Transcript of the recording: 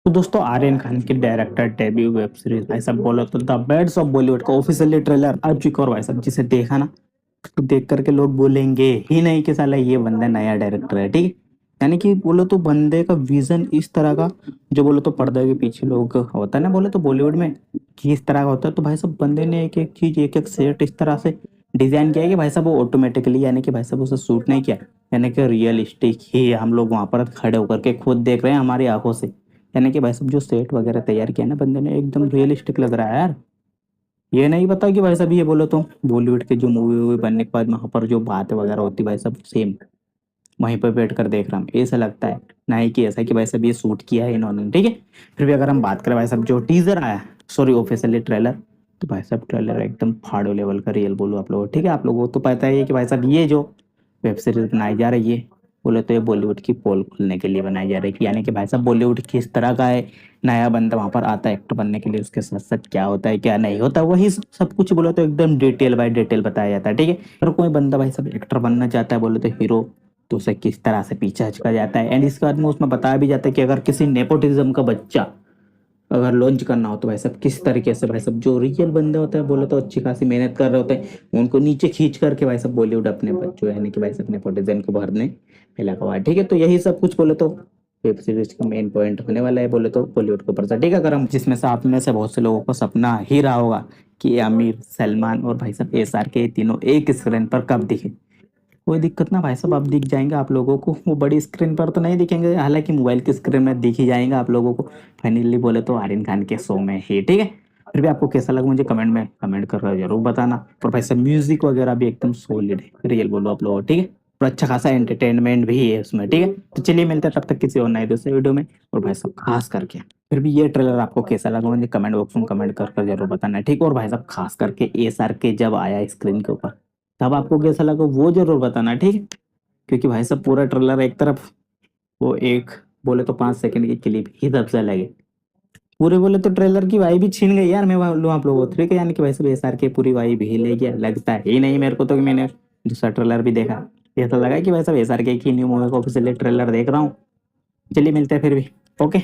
तो दोस्तों आर्यन खान की डायरेक्टर डेब्यू वेब सीरीज भाई साहब बोलो तो द बेड्स ऑफ बॉलीवुड का ऑफिशियली ट्रेलर आ चुका। और भाई साहब जिसे देखा ना तो देख करके लोग बोलेंगे ही नहीं कि साला ये बंदा नया डायरेक्टर है। ठीक है, यानी कि बोलो तो बंदे का विजन इस तरह का जो बोलो तो पर्दे के पीछे लोग होता है ना, बोले तो बॉलीवुड में कि इस तरह का होता है। तो भाई साहब बंदे ने एक एक चीज एक एक सेट इस तरह से डिजाइन किया है कि भाई साहब वो ऑटोमेटिकली यानी कि भाई साहब उसे शूट नहीं किया, यानी कि रियलिस्टिक ही हम लोग वहां पर खड़े होकर के खुद देख रहे हैं हमारी आंखों से। यानी कि भाई साहब जो सेट वगैरह तैयार किया ना बंदे ने एकदम रियलिस्टिक लग रहा है यार। ये नहीं पता कि भाई साहब ये बोलो तो बॉलीवुड के जो मूवी वूवी बनने के बाद वहां पर जो बात वगैरह होती भाई साहब सेम वहीं पर बैठ कर देख रहा हूँ ऐसा लगता है। ना ही कि ऐसा कि भाई साहब ये शूट किया है इन्होंने। ठीक है, फिर भी अगर हम बात करें भाई साहब जो टीजर आया, सॉरी ऑफिशियली ट्रेलर, तो भाई साहब ट्रेलर एकदम फाड़ो लेवल का रियल बोलो आप लोग। ठीक है, आप लोगों को तो पता ही है कि भाई साहब ये जो वेब सीरीज बनाई जा रही है बोले तो ये बॉलीवुड की पोल खुलने के लिए बनाई जा रही है। यानी कि भाई साहब बॉलीवुड किस तरह का है, नया बंदा वहां पर आता है एक्टर बनने के लिए, उसके साथ साथ क्या होता है क्या नहीं होता, वही सब कुछ बोले तो एकदम डिटेल बाय डिटेल बताया जाता है। ठीक है, अगर कोई बंदा भाई साहब एक्टर बनना चाहता है बोले तो हीरो, तो उसे किस तरह से पीछे हचका जाता है। एंड इसके बाद में उसमें बताया भी जाता है कि अगर किसी नेपोटिज्म का बच्चा अगर लॉन्च करना हो तो भाई साहब किस तरीके से भाई साहब जो रियल बंदे होते हैं बोले तो अच्छी खासी मेहनत कर रहे होते हैं उनको नीचे खींच करके भाई साहब बॉलीवुड अपने बच्चों यानी कि भाई साहब नेपोटिज्म को भरने में लगा हुआ है। ठीक है, तो यही सब कुछ बोले तो वेब सीरीज का मेन पॉइंट होने वाला है बोले तो बॉलीवुड के ऊपर से। ठीक है, अगर हम जिसमें से आप में से बहुत से लोगों को सपना ही रहा होगा कि आमिर, सलमान और भाई साहब एसआर के तीनों एक स्क्रीन पर कब दिखे, कोई दिक्कत ना भाई साहब, अब दिख जाएंगे आप लोगों को। वो बड़ी स्क्रीन पर तो नहीं दिखेंगे, हालांकि मोबाइल की स्क्रीन में दिख ही जाएंगे आप लोगों को फाइनली बोले तो आर्यन खान के शो में ही। ठीक है, फिर भी आपको कैसा लगा मुझे कमेंट में कमेंट कर जरूर बताना। और भाई साहब म्यूजिक वगैरह भी एकदम सॉलिड है रियल बोलो आप लोग। ठीक है, और अच्छा खासा एंटरटेनमेंट भी है उसमें। ठीक है, तो चलिए मिलते हैं तब तक किसी और नए दूसरे वीडियो में। और भाई साहब खास करके फिर भी ये ट्रेलर आपको कैसा लगा मुझे कमेंट बॉक्स में कमेंट कर जरूर बताना। ठीक है, और भाई साहब खास करके एसआर के जब आया स्क्रीन के ऊपर तब आपको कैसा लगा वो जरूर बताना। ठीक है, क्योंकि भाई साहब पूरा ट्रेलर एक तरफ, वो एक बोले तो 5 सेकंड की क्लिप ही सबसे लगे, पूरे बोले तो ट्रेलर की वाई भी छीन गई यार। मैं बोलूं आप लोगों को ठीक है, यानी कि भाई साहब एसआर के पूरी वाई भी ले गया लगता है ही नहीं मेरे को तो, कि मैंने दूसरा ट्रेलर भी देखा ऐसा लगा कि भाई साहब एसआर के एक ही न्यू मूवी का ऑफिशियल ट्रेलर देख रहा हूँ। चलिए मिलते हैं फिर भी। ओके।